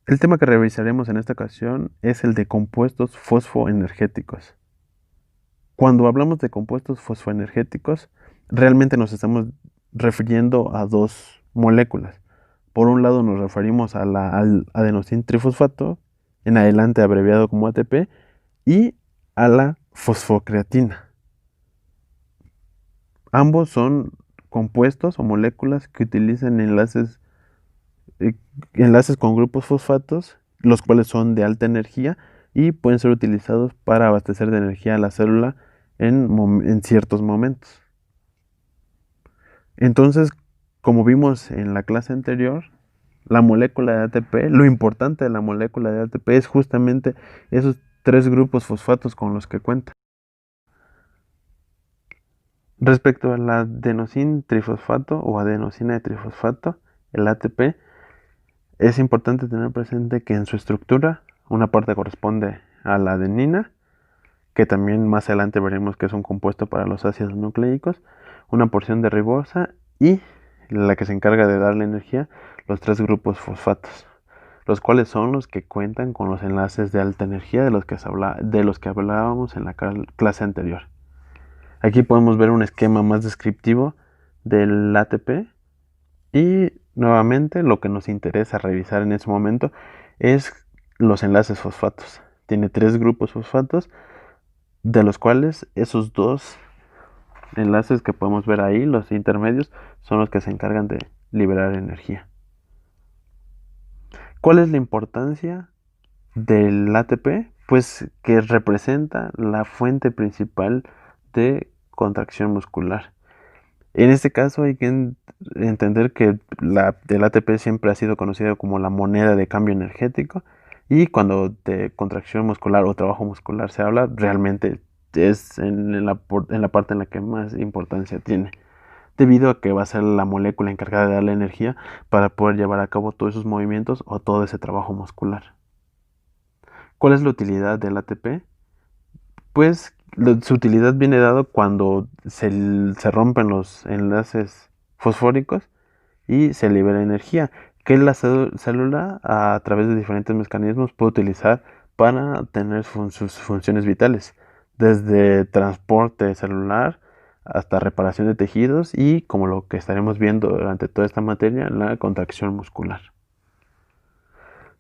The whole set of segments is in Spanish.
El tema que revisaremos en esta ocasión es el de compuestos fosfoenergéticos. Cuando hablamos de compuestos fosfoenergéticos, realmente nos estamos refiriendo a dos moléculas. Por un lado nos referimos al adenosín trifosfato, en adelante abreviado como ATP, y a la fosfocreatina. Ambos son compuestos o moléculas que utilizan eh, enlaces con grupos fosfatos, los cuales son de alta energía y pueden ser utilizados para abastecer de energía a la célula en ciertos momentos. Entonces, como vimos en la clase anterior, la molécula de ATP, lo importante de la molécula de ATP es justamente esos tres grupos fosfatos con los que cuenta. Respecto al adenosín trifosfato o adenosina de trifosfato, el ATP, es importante tener presente que en su estructura una parte corresponde a la adenina, que también más adelante veremos que es un compuesto para los ácidos nucleicos, una porción de ribosa y la que se encarga de darle energía, los tres grupos fosfatos, los cuales son los que cuentan con los enlaces de alta energía de los que hablábamos en la clase anterior. Aquí podemos ver un esquema más descriptivo del ATP y nuevamente lo que nos interesa revisar en ese momento es los enlaces fosfatos. Tiene tres grupos fosfatos, de los cuales esos dos enlaces que podemos ver ahí, los intermedios, son los que se encargan de liberar energía. ¿Cuál es la importancia del ATP? Pues que representa la fuente principal de contracción muscular. En este caso hay que entender que el ATP siempre ha sido conocido como la moneda de cambio energético y cuando de contracción muscular o trabajo muscular se habla, realmente es en la parte en la que más importancia tiene, debido a que va a ser la molécula encargada de darle energía para poder llevar a cabo todos esos movimientos o todo ese trabajo muscular. ¿Cuál es la utilidad del ATP? Pues su utilidad viene dado cuando se rompen los enlaces fosfóricos y se libera energía, que la célula a través de diferentes mecanismos puede utilizar para tener sus funciones vitales, desde transporte celular hasta reparación de tejidos y, como lo que estaremos viendo durante toda esta materia, la contracción muscular.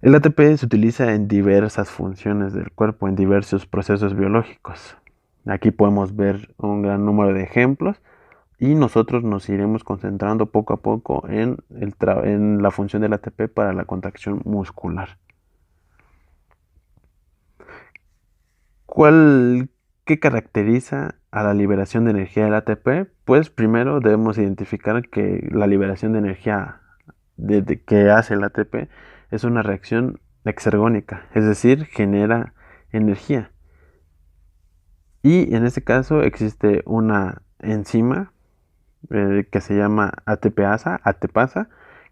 El ATP se utiliza en diversas funciones del cuerpo, en diversos procesos biológicos. Aquí podemos ver un gran número de ejemplos y nosotros nos iremos concentrando poco a poco en la función del ATP para la contracción muscular. ¿Cuál, ¿Qué caracteriza a la liberación de energía del ATP? Pues primero debemos identificar que la liberación de energía que hace el ATP es una reacción exergónica, es decir, genera energía. Y en este caso existe una enzima que se llama ATPasa,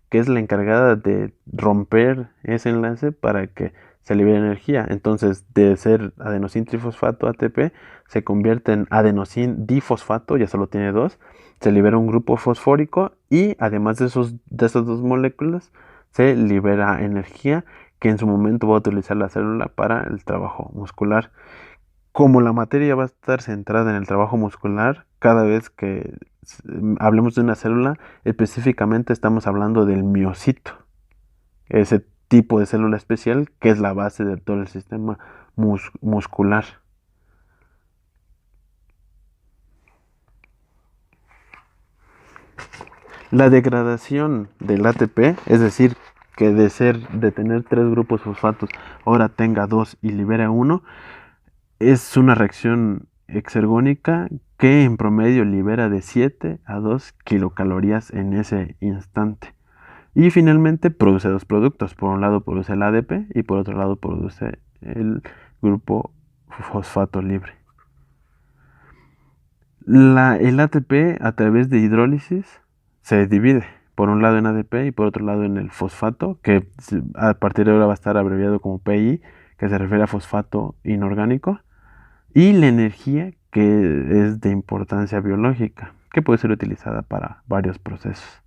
que es la encargada de romper ese enlace para que se libere energía. Entonces, de ser adenosín trifosfato ATP, se convierte en adenosín difosfato, ya solo tiene dos, se libera un grupo fosfórico y además de esas dos moléculas, se libera energía que en su momento va a utilizar la célula para el trabajo muscular. Como la materia va a estar centrada en el trabajo muscular, cada vez que hablemos de una célula, específicamente estamos hablando del miocito, ese tipo de célula especial que es la base de todo el sistema muscular. La degradación del ATP, es decir, que de tener tres grupos fosfatos, ahora tenga dos y libera uno, es una reacción exergónica que en promedio libera de 7 a 2 kilocalorías en ese instante. Y finalmente produce dos productos. Por un lado produce el ADP y por otro lado produce el grupo fosfato libre. El ATP a través de hidrólisis se divide. Por un lado en ADP y por otro lado en el fosfato, que a partir de ahora va a estar abreviado como PI, que se refiere a fosfato inorgánico. Y la energía, que es de importancia biológica, que puede ser utilizada para varios procesos.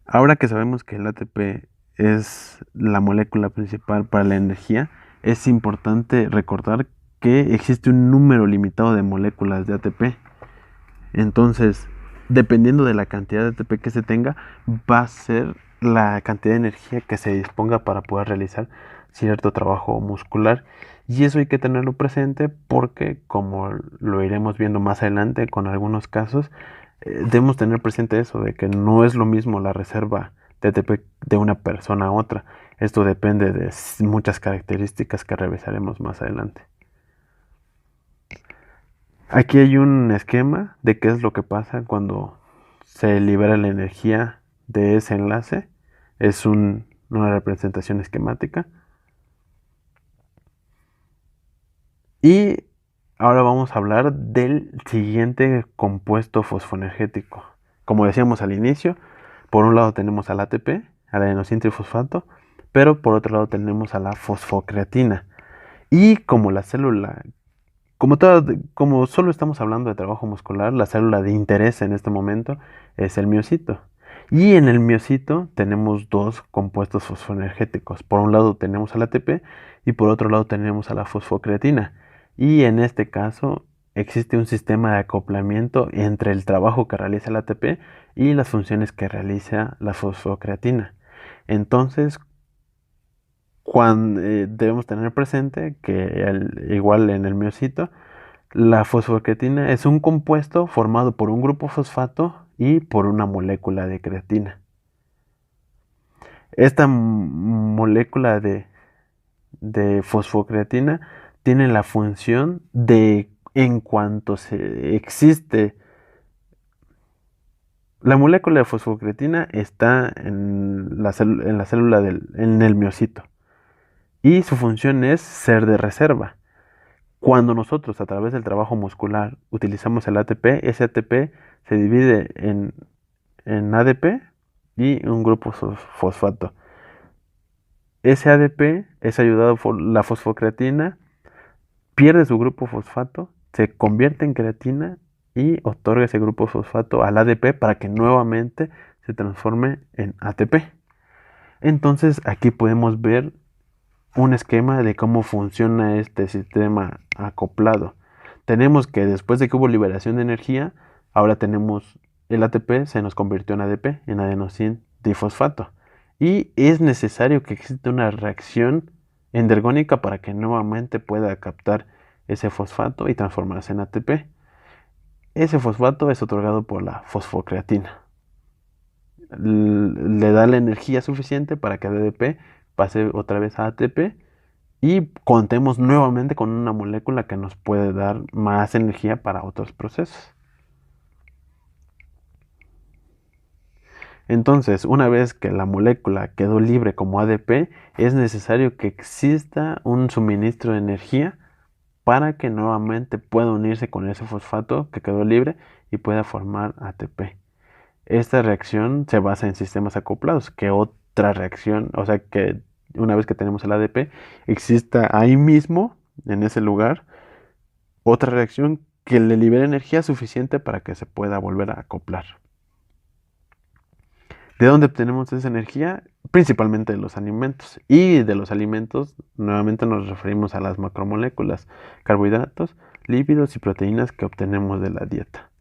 Ahora que sabemos que el ATP es la molécula principal para la energía, es importante recordar que existe un número limitado de moléculas de ATP. Entonces, dependiendo de la cantidad de ATP que se tenga, va a ser la cantidad de energía que se disponga para poder realizar cierto trabajo muscular. Y eso hay que tenerlo presente porque, como lo iremos viendo más adelante con algunos casos, debemos tener presente eso, de que no es lo mismo la reserva de ATP de una persona a otra. Esto depende de muchas características que revisaremos más adelante. Aquí hay un esquema de qué es lo que pasa cuando se libera la energía de ese enlace. Es una representación esquemática. Y ahora vamos a hablar del siguiente compuesto fosfoenergético. Como decíamos al inicio, por un lado tenemos al ATP, al adenosintrifosfato, pero por otro lado tenemos a la fosfocreatina. Y como la célula, como solo estamos hablando de trabajo muscular, la célula de interés en este momento es el miocito. Y en el miocito tenemos dos compuestos fosfoenergéticos. Por un lado tenemos al ATP y por otro lado tenemos a la fosfocreatina. Y en este caso existe un sistema de acoplamiento entre el trabajo que realiza el ATP y las funciones que realiza la fosfocreatina. Entonces, debemos tener presente que igual en el miocito, la fosfocreatina es un compuesto formado por un grupo fosfato y por una molécula de creatina. Esta molécula de fosfocreatina tiene la función de, en cuanto se existe, la molécula de fosfocreatina está en la célula en el miocito y su función es ser de reserva. Cuando nosotros a través del trabajo muscular utilizamos el ATP, ese ATP se divide en ADP y un grupo fosfato. Ese ADP es ayudado por la fosfocreatina, pierde su grupo fosfato, se convierte en creatina y otorga ese grupo fosfato al ADP para que nuevamente se transforme en ATP. Entonces aquí podemos ver un esquema de cómo funciona este sistema acoplado. Tenemos que después de que hubo liberación de energía, ahora tenemos el ATP se nos convirtió en ADP, en adenosín difosfato. Y es necesario que exista una reacción endergónica para que nuevamente pueda captar ese fosfato y transformarse en ATP. Ese fosfato es otorgado por la fosfocreatina. Le da la energía suficiente para que ADP pase otra vez a ATP y contemos nuevamente con una molécula que nos puede dar más energía para otros procesos. Entonces, una vez que la molécula quedó libre como ADP, es necesario que exista un suministro de energía para que nuevamente pueda unirse con ese fosfato que quedó libre y pueda formar ATP. Esta reacción se basa en sistemas acoplados, que otra reacción, o sea que una vez que tenemos el ADP, exista ahí mismo, en ese lugar, otra reacción que le libere energía suficiente para que se pueda volver a acoplar. ¿De dónde obtenemos esa energía? Principalmente de los alimentos. Y de los alimentos, nuevamente nos referimos a las macromoléculas, carbohidratos, lípidos y proteínas que obtenemos de la dieta.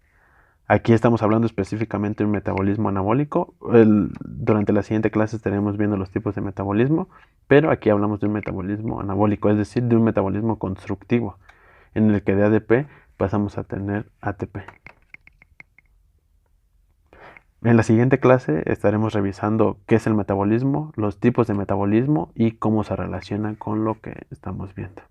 Aquí estamos hablando específicamente de un metabolismo anabólico. Durante la siguiente clase estaremos viendo los tipos de metabolismo, pero aquí hablamos de un metabolismo anabólico, es decir, de un metabolismo constructivo, en el que de ADP pasamos a tener ATP. En la siguiente clase estaremos revisando qué es el metabolismo, los tipos de metabolismo y cómo se relaciona con lo que estamos viendo.